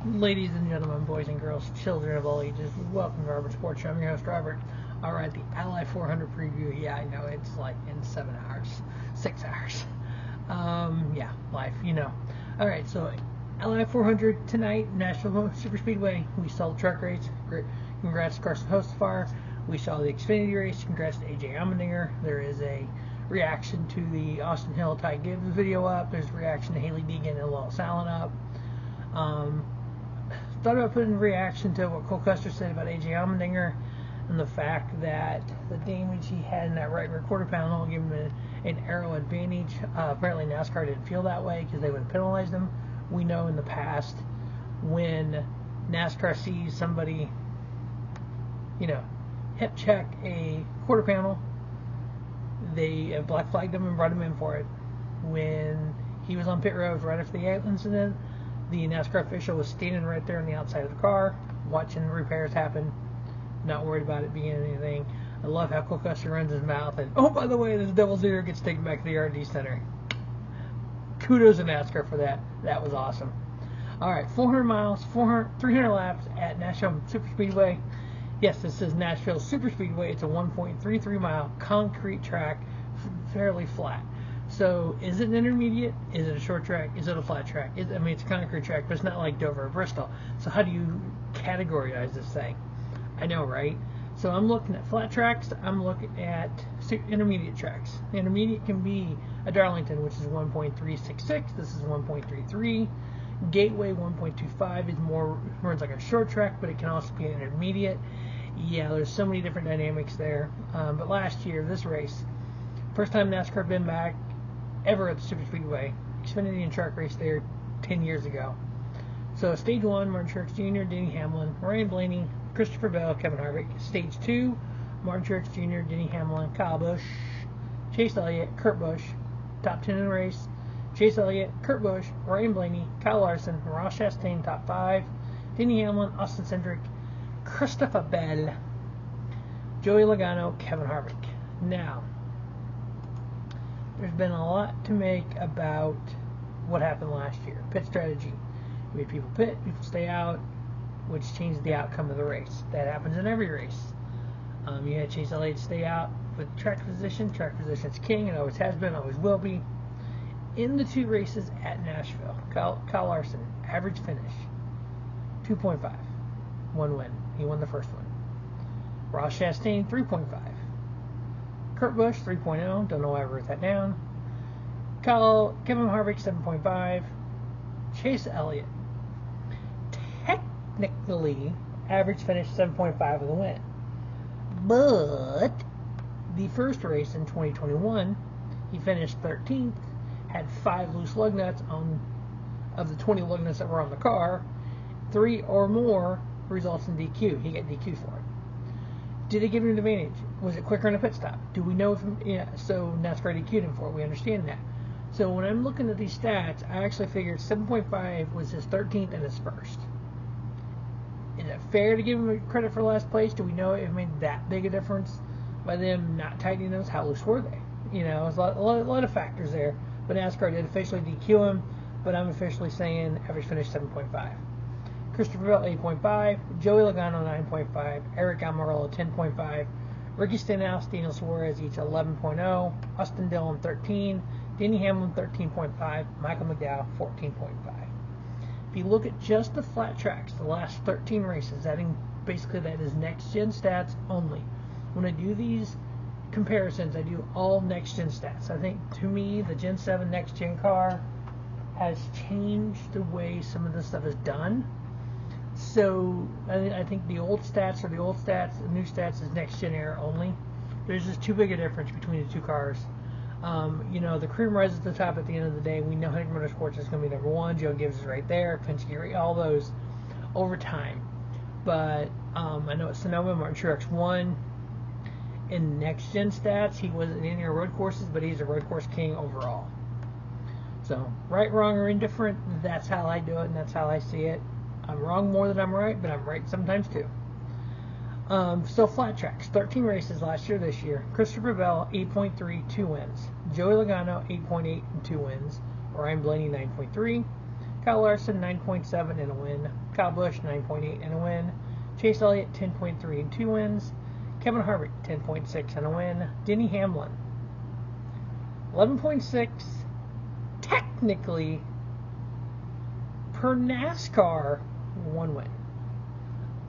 Ladies and gentlemen, boys and girls, children of all ages, welcome to Robert Sports Show. I'm your host, Robert. Alright, the Ally 400 preview. Yeah, I know, it's like in 7 hours, 6 hours. Yeah, life, you know. Alright, so Ally 400 tonight, Nashville Super Speedway. We saw the truck race. Congrats to Carson Hostfire. We saw the Xfinity race. Congrats to AJ Allmendinger. There is a reaction to the Austin Hill Ty Gibbs video up. There's a reaction to Haley Deegan and Lil Salin up. Thought about putting a reaction to what Cole Custer said about AJ Allmendinger and the fact that the damage he had in that right rear quarter panel gave him an aero advantage. Apparently NASCAR didn't feel that way because they would have penalized him. We know in the past when NASCAR sees somebody, hip check a quarter panel, they have black flagged him and brought him in for it. When he was on pit road right after the incident, the NASCAR official was standing right there on the outside of the car, watching the repairs happen, not worried about it being anything. I love how Cole Custer runs his mouth and, oh, by the way, this Devil's Ear gets taken back to the R&D Center. Kudos to NASCAR for that. That was awesome. All right, 400 miles, 300 laps at Nashville Super Speedway. Yes, this is Nashville Super Speedway. It's a 1.33 mile concrete track, fairly flat. So, is it an intermediate? Is it a short track? Is it a flat track? It's a concrete track, but it's not like Dover or Bristol. So, how do you categorize this thing? I know, right? So, I'm looking at flat tracks. I'm looking at intermediate tracks. The intermediate can be a Darlington, which is 1.366. This is 1.33. Gateway 1.25 is more runs like a short track, but it can also be an intermediate. Yeah, there's so many different dynamics there. But last year, this race, first time NASCAR been back ever at the Super Speedway. Xfinity and truck race there 10 years ago. So stage 1, Martin Truex Jr., Denny Hamlin, Ryan Blaney, Christopher Bell, Kevin Harvick. Stage 2, Martin Truex Jr., Denny Hamlin, Kyle Busch, Chase Elliott, Kurt Busch. Top 10 in the race, Chase Elliott, Kurt Busch, Ryan Blaney, Kyle Larson, Ross Chastain. Top 5, Denny Hamlin, Austin Cindric, Christopher Bell, Joey Logano, Kevin Harvick. Now, there's been a lot to make about what happened last year. Pit strategy. You made people pit, people stay out, which changed the outcome of the race. That happens in every race. You had Chase Elliott stay out with track position. Track position's king. It always has been, always will be. In the 2 races at Nashville, Kyle Larson, average finish, 2.5. 1 win. He won the first one. Ross Chastain, 3.5. Kurt Busch, 3.0. Don't know why I wrote that down. Kevin Harvick, 7.5. Chase Elliott, technically, average finish 7.5 with a win. But the first race in 2021, he finished 13th, had 5 loose lug nuts of the 20 lug nuts that were on the car. 3 or more results in DQ. He got DQ for it. Did it give him an advantage? Was it quicker in a pit stop? Do we know so NASCAR DQ'd him for it. We understand that. So when I'm looking at these stats, I actually figured 7.5 was his 13th and his first. Is it fair to give him credit for last place? Do we know it made that big a difference by them not tightening those? How loose were they? There's a lot of factors there. But NASCAR did officially DQ him, but I'm officially saying average finish 7.5. Christopher Bell, 8.5. Joey Logano, 9.5. Eric Almirola, 10.5. Ricky Stenhouse, Daniel Suarez, each 11.0. Austin Dillon, 13. Denny Hamlin, 13.5. Michael McDowell, 14.5. If you look at just the flat tracks, the last 13 races, that is next-gen stats only. When I do these comparisons, I do all next-gen stats. I think, to me, the Gen 7 next-gen car has changed the way some of this stuff is done. So I think the old stats are the old stats, the new stats is next-gen era only. There's just too big a difference between the 2 cars. The cream rises to the top at the end of the day. We know Henry Motorsports is going to be number 1. Joe Gibbs is right there. Pinty, all those over time. But I know at Sonoma, Martin Truex won. In next-gen stats, he wasn't in your road courses, but he's a road course king overall. So, right, wrong, or indifferent, that's how I do it, and that's how I see it. I'm wrong more than I'm right, but I'm right sometimes too. So flat tracks, 13 races last year, this year. Christopher Bell, 8.3, 2 wins. Joey Logano, 8.8 and 2 wins. Ryan Blaney, 9.3. Kyle Larson, 9.7 and a win. Kyle Busch, 9.8 and a win. Chase Elliott, 10.3 and 2 wins. Kevin Harvick, 10.6 and a win. Denny Hamlin, 11.6. Technically, per NASCAR, 1 win.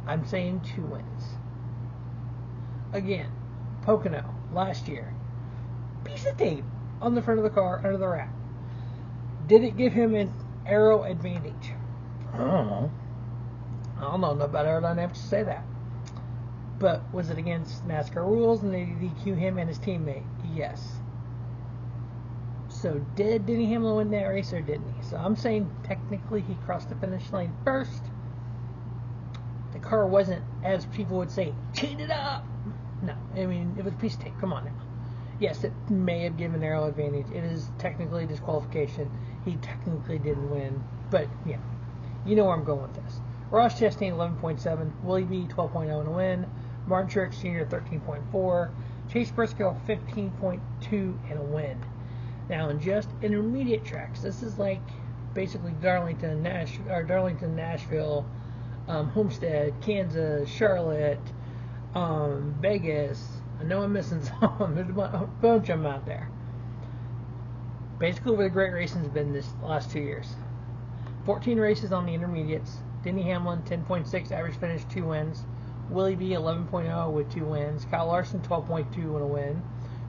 I'm saying 2 wins. Again, Pocono, last year. Piece of tape on the front of the car under the wrap. Did it give him an aero advantage? I don't know about aerodynamics to say that. But was it against NASCAR rules and they DQ him and his teammate? Yes. So did Denny Hamlin win that race or didn't he? So I'm saying technically he crossed the finish line first. The car wasn't, as people would say, cheated up. No, I mean, it was a piece of tape. Come on now. Yes, it may have given aero advantage. It is technically disqualification. He technically didn't win. But, yeah, you know where I'm going with this. Ross Chastain, 11.7. Willie B, 12.0 and a win. Martin Truex Jr., 13.4. Chase Briscoe, 15.2 and a win. Now, in just intermediate tracks, this is like basically Darlington, Nashville, Homestead, Kansas, Charlotte, Vegas. I know I'm missing some. There's a bunch of them out there. Basically, where the great racing has been this last 2 years. 14 races on the intermediates. Denny Hamlin, 10.6 average finish, 2 wins. Willie B, 11.0 with 2 wins. Kyle Larson, 12.2 and a win.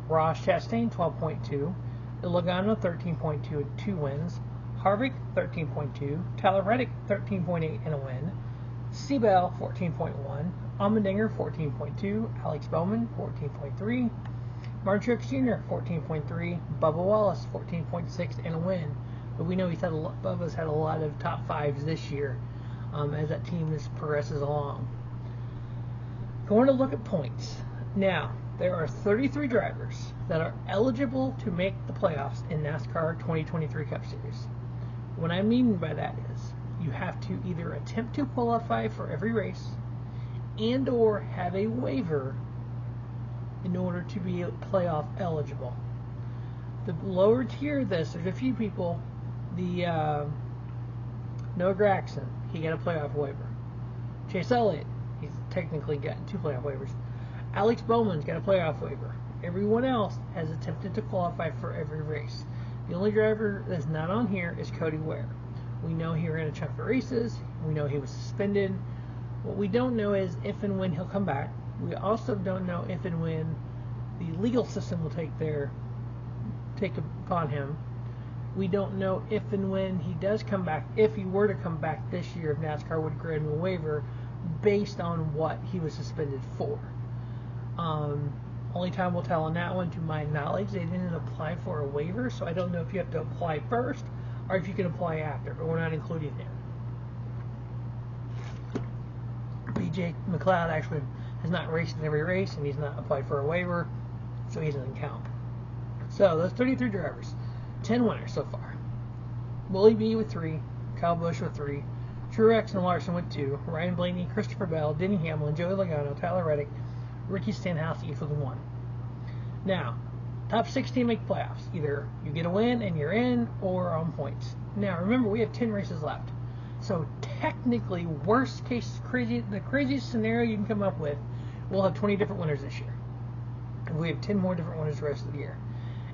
Ross Chastain, 12.2. Logano, 13.2 with 2 wins. Harvick, 13.2. Tyler Reddick, 13.8 and a win. Seabell, 14.1. Allmendinger, 14.2. Alex Bowman, 14.3. Martin Truex Jr., 14.3. Bubba Wallace, 14.6 and a win. But we know Bubba's had a lot of top 5s this year as that team progresses along. Going to look at points. Now, there are 33 drivers that are eligible to make the playoffs in NASCAR 2023 Cup Series. What I mean by that is you have to either attempt to qualify for every race and or have a waiver in order to be playoff eligible. The lower tier of this, there's a few people. Noah Gragson, he got a playoff waiver. Chase Elliott, he's technically got 2 playoff waivers. Alex Bowman's got a playoff waiver. Everyone else has attempted to qualify for every race. The only driver that's not on here is Cody Ware. We know he ran a chunk of races. We know he was suspended. What we don't know is if and when he'll come back. We also don't know if and when the legal system will take upon him. We don't know if and when he does come back, if he were to come back this year, if NASCAR would grant him a waiver based on what he was suspended for. Only time will tell on that one. To my knowledge, they didn't apply for a waiver, so I don't know if you have to apply first or if you can apply after, but we're not including him. BJ McLeod actually has not raced in every race, and he's not applied for a waiver, so he doesn't count. So those 33 drivers, 10 winners so far. Willie B with 3, Kyle Busch with 3, Truex and Larson with 2, Ryan Blaney, Christopher Bell, Denny Hamlin, Joey Logano, Tyler Reddick, Ricky Stenhouse, each with 1. Now, top 16 make playoffs. Either you get a win and you're in, or on points. Now, remember, we have 10 races left. So, technically, worst case, the craziest scenario you can come up with, we'll have 20 different winners this year. And we have 10 more different winners the rest of the year.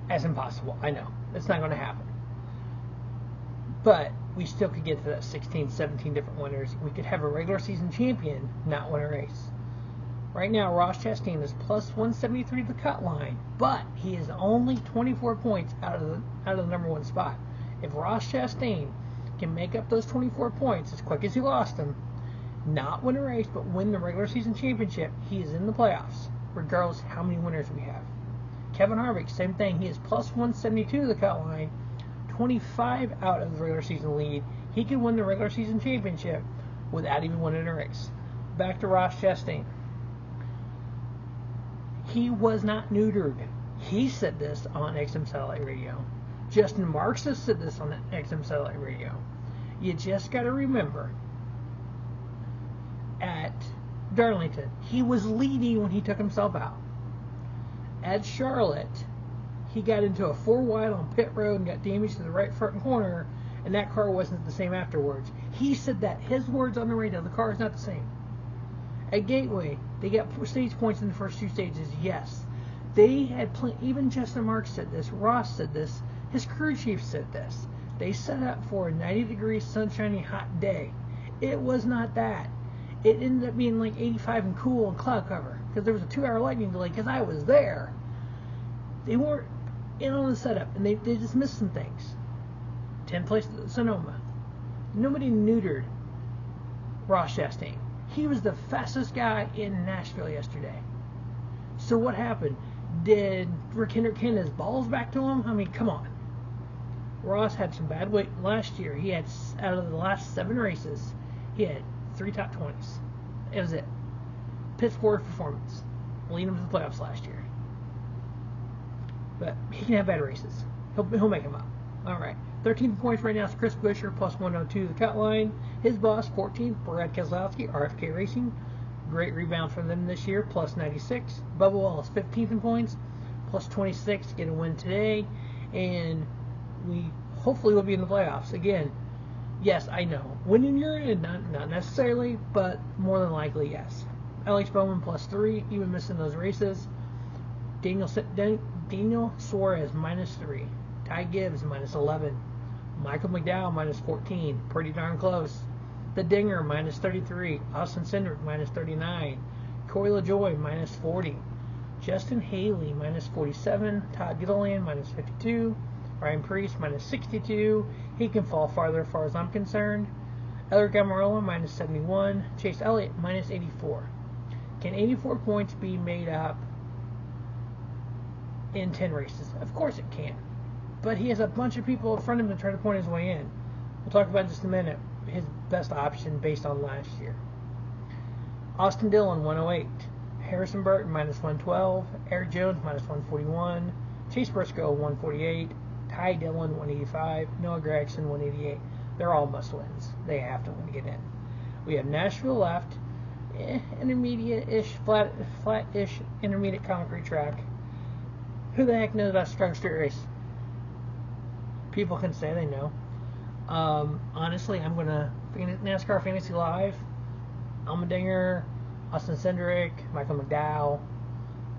That's impossible. I know. It's not going to happen. But we still could get to that 16, 17 different winners. We could have a regular season champion not win a race. Right now, Ross Chastain is plus 173 to the cut line, but he is only 24 points out of the number 1 spot. If Ross Chastain can make up those 24 points as quick as he lost them, not win a race, but win the regular season championship, he is in the playoffs, regardless of how many winners we have. Kevin Harvick, same thing. He is plus 172 to the cut line, 25 out of the regular season lead. He can win the regular season championship without even winning a race. Back to Ross Chastain. He was not neutered. He said this on XM Satellite Radio. Justin Marks has said this on XM Satellite Radio. You just got to remember, at Darlington, he was leading when he took himself out. At Charlotte, he got into a 4 wide on pit road and got damaged to the right front corner and that car wasn't the same afterwards. He said that. His words on the radio, the car is not the same. At Gateway, they got stage points in the first 2 stages, yes. They had even Justin Marks said this, Ross said this, his crew chief said this. They set up for a 90-degree, sunshiny, hot day. It was not that. It ended up being like 85 and cool and cloud cover because there was a 2-hour lightning delay because I was there. They weren't in on the setup, and they just missed some things. 10th place at Sonoma. Nobody neutered Ross Chastain. He was the fastest guy in Nashville yesterday. So what happened? Did Rick Hendrick hand his balls back to him? I mean, come on. Ross had some bad weight last year. He had, out of the last 7 races, he had 3 top 20s. It was it. Piss poor performance. Lead him to the playoffs last year. But he can have bad races. He'll make them up. All right. 13 points right now is Chris Buescher, plus 102 the cut line. His boss, 14th, Brad Keselowski, RFK Racing. Great rebound from them this year, plus 96. Bubba Wallace, 15th in points, plus 26 to get a win today. And we hopefully will be in the playoffs. Again, yes, I know. Winning you're in, not necessarily, but more than likely, yes. Alex Bowman, plus 3, even missing those races. Daniel Suarez, minus 3. Ty Gibbs, minus 11. Michael McDowell, minus 14. Pretty darn close. The Dinger, minus 33. Austin Cindric, minus 39. Corey LaJoie, minus 40. Justin Haley, minus 47. Todd Gilliland, minus 52. Ryan Preece, minus 62. He can fall farther as far as I'm concerned. Elric Amarola, minus 71. Chase Elliott, minus 84. Can 84 points be made up in 10 races? Of course it can. But he has a bunch of people in front of him to try to point his way in. We'll talk about in just a minute his best option based on last year. Austin Dillon, 108. Harrison Burton, minus 112. Eric Jones, minus 141. Chase Briscoe, 148. Ty Dillon, 185. Noah Gragson, 188. They're all must-wins. They have to win to get in. We have Nashville left. Intermediate-ish, flat-ish, intermediate concrete track. Who the heck knows about a strong street race? People can say they know. Honestly, I'm going to NASCAR Fantasy Live, Allmendinger, Austin Cindric, Michael McDowell,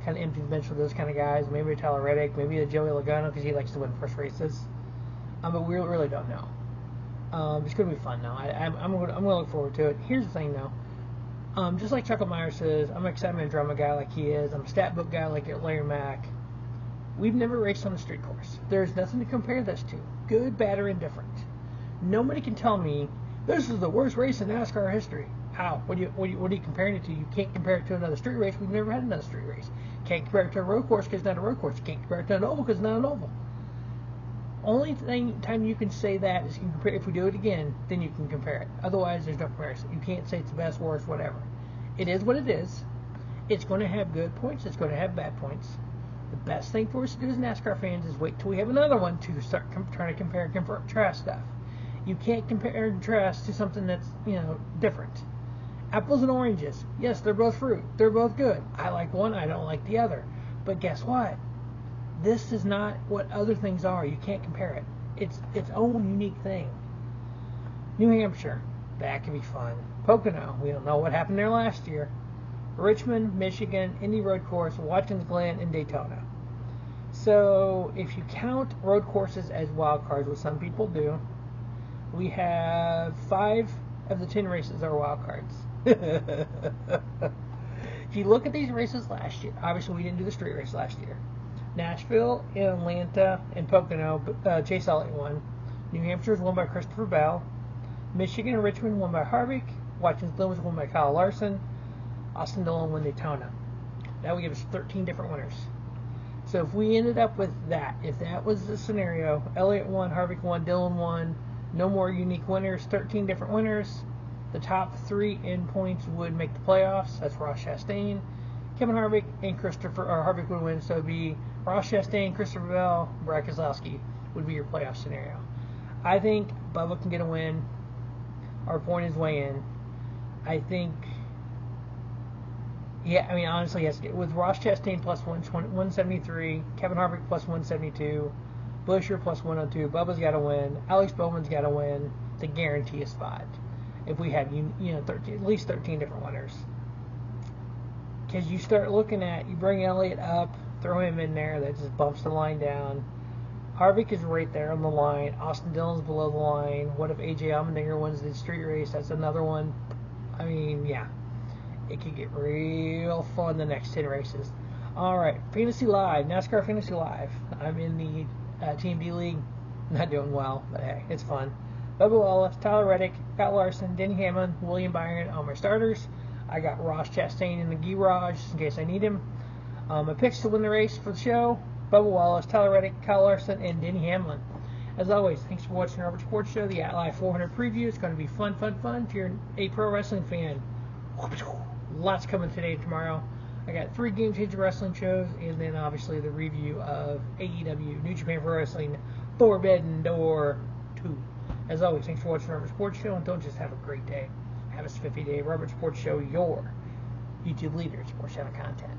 kind of empty the bench for those kind of guys. Maybe Tyler Reddick, maybe a Joey Logano because he likes to win first races. But we really don't know. It's going to be fun now. I'm going to look forward to it. Here's the thing though. Just like Chuckle Myers says, I'm an excitement drama guy like he is. I'm a stat book guy like Larry Mack. We've never raced on a street course. There's nothing to compare this to. Good, bad, or indifferent. Nobody can tell me this is the worst race in NASCAR history. How? What are you comparing it to? You can't compare it to another street race. We've never had another street race. Can't compare it to a road course because it's not a road course. You can't compare it to an oval because it's not an oval. Only time you can say that is you can compare. If we do it again, then you can compare it. Otherwise, there's no comparison. You can't say it's the best, worst, whatever. It is what it is. It's going to have good points. It's going to have bad points. The best thing for us to do as NASCAR fans is wait till we have another one to start trying to compare and contrast stuff. You can't compare and contrast to something that's, different. Apples and oranges. Yes, they're both fruit. They're both good. I like one, I don't like the other. But guess what? This is not what other things are. You can't compare it. It's its own unique thing. New Hampshire. That could be fun. Pocono. We don't know what happened there last year. Richmond, Michigan, Indy Road Course, Watkins Glen, and Daytona. So if you count road courses as wild cards, what some people do, we have 5 of the 10 races are wild cards. If you look at these races last year, obviously we didn't do the street race last year. Nashville, Atlanta, and Pocono, Chase Elliott won. New Hampshire was won by Christopher Bell. Michigan and Richmond won by Harvick. Watkins Glen was won by Kyle Larson. Austin Dillon won Daytona. That would give us 13 different winners. So if we ended up with that, if that was the scenario, Elliott won, Harvick won, Dillon won, no more unique winners, 13 different winners. The top 3 in points would make the playoffs. That's Ross Chastain, Kevin Harvick, and Harvick would win. So it would be Ross Chastain, Christopher Bell, Brad Keselowski would be your playoff scenario. I think Bubba can get a win. Our point is way in. I think, honestly, yes. With Ross Chastain plus 173, Kevin Harvick plus 172, Buescher plus 102. Bubba's got to win. Alex Bowman's got to win to guarantee a spot. If we had 13, at least 13 different winners. Because you start looking at, you bring Elliott up, throw him in there, that just bumps the line down. Harvick is right there on the line. Austin Dillon's below the line. What if AJ Allmendinger wins the street race? That's another one. I mean, yeah. It could get real fun the next 10 races. Alright, Fantasy Live, NASCAR Fantasy Live. I'm in the Team D League. Not doing well, but hey, it's fun. Bubba Wallace, Tyler Reddick, Kyle Larson, Denny Hamlin, William Byron on my starters. I got Ross Chastain in the garage just in case I need him. My picks to win the race for the show: Bubba Wallace, Tyler Reddick, Kyle Larson, and Denny Hamlin. As always, thanks for watching the Robert Sports Show, the At-Live 400 preview. It's going to be fun, fun, fun. If you're a pro wrestling fan, lots coming today and tomorrow. I got 3 Game Changer Wrestling shows, and then obviously the review of AEW, New Japan Pro Wrestling, Forbidden Door 2. As always, thanks for watching the Robert Sports Show, and don't just have a great day. Have a spiffy day. Robert Sports Show, your YouTube leader in sports channel content.